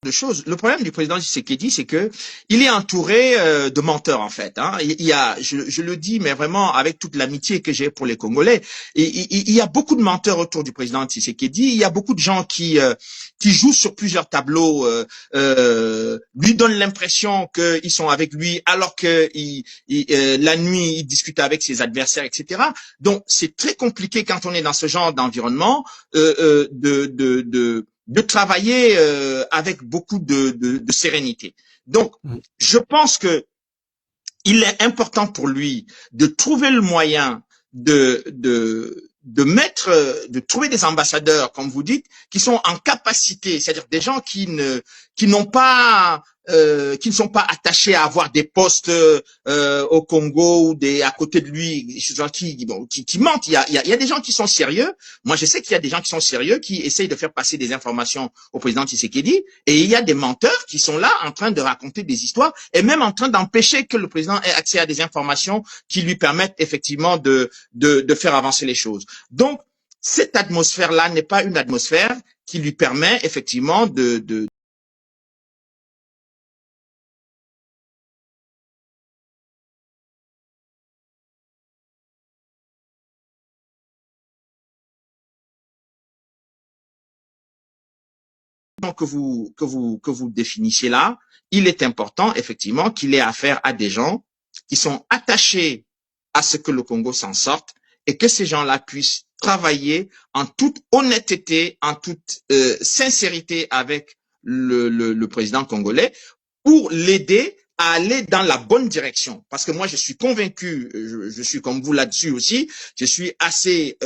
de choses. Le problème du président Tshisekedi, c'est que il est entouré de menteurs en fait. Hein. Il y a, je le dis, mais vraiment avec toute l'amitié que j'ai pour les Congolais, il y a beaucoup de menteurs autour du président Tshisekedi. Il y a beaucoup de gens qui jouent sur plusieurs tableaux, lui donnent l'impression qu'ils sont avec lui, alors que la nuit il discute avec ses adversaires, etc. Donc c'est très compliqué quand on est dans ce genre d'environnement de travailler avec beaucoup de sérénité. Donc, je pense que il est important pour lui de trouver le moyen de trouver des ambassadeurs, comme vous dites, qui sont en capacité, c'est-à-dire des gens qui n'ont pas qui ne sont pas attachés à avoir des postes au Congo ou à côté de lui, gens qui mentent. Il y a des gens qui sont sérieux. Moi, je sais qu'il y a des gens qui sont sérieux, qui essayent de faire passer des informations au président Tshisekedi, et il y a des menteurs qui sont là en train de raconter des histoires et même en train d'empêcher que le président ait accès à des informations qui lui permettent effectivement de faire avancer les choses. Donc, cette atmosphère-là n'est pas une atmosphère qui lui permet effectivement que vous définissiez là, il est important effectivement qu'il ait affaire à des gens qui sont attachés à ce que le Congo s'en sorte et que ces gens-là puissent travailler en toute honnêteté, en toute sincérité avec le président congolais pour l'aider à aller dans la bonne direction. Parce que moi, je suis convaincu, je suis comme vous là-dessus aussi, je suis assez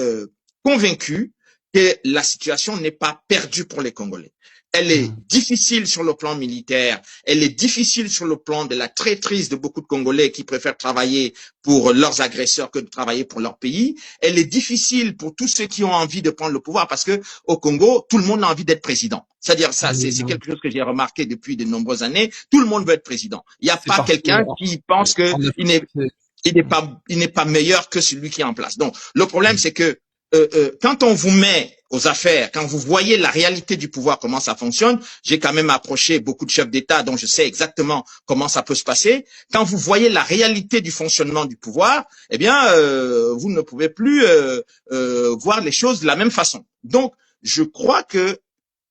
convaincu que la situation n'est pas perdue pour les Congolais. Elle est difficile sur le plan militaire, elle est difficile sur le plan de la traîtrise de beaucoup de Congolais qui préfèrent travailler pour leurs agresseurs que de travailler pour leur pays. Elle est difficile pour tous ceux qui ont envie de prendre le pouvoir parce que au Congo, tout le monde a envie d'être président. C'est-à-dire ça, c'est quelque chose que j'ai remarqué depuis de nombreuses années. Tout le monde veut être président. Il n'y a pas quelqu'un qui pense que il n'est pas meilleur que celui qui est en place. Donc, le problème, c'est que quand on vous met aux affaires, quand vous voyez la réalité du pouvoir, comment ça fonctionne, j'ai quand même approché beaucoup de chefs d'État dont je sais exactement comment ça peut se passer. Quand vous voyez la réalité du fonctionnement du pouvoir, eh bien, vous ne pouvez plus voir les choses de la même façon. Donc, je crois que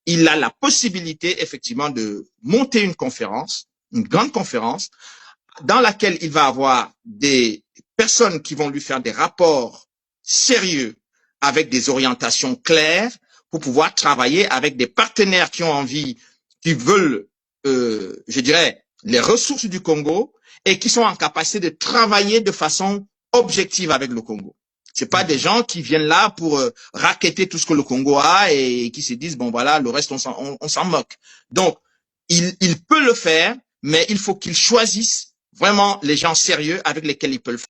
il a la possibilité, effectivement, de monter une conférence, une grande conférence, dans laquelle il va avoir des personnes qui vont lui faire des rapports sérieux avec des orientations claires pour pouvoir travailler avec des partenaires qui ont envie, qui veulent, je dirais, les ressources du Congo et qui sont en capacité de travailler de façon objective avec le Congo. C'est pas des gens qui viennent là pour racketter tout ce que le Congo a et qui se disent bon voilà, le reste on s'en moque. Donc il peut le faire, mais il faut qu'il choisisse vraiment les gens sérieux avec lesquels il peut le faire.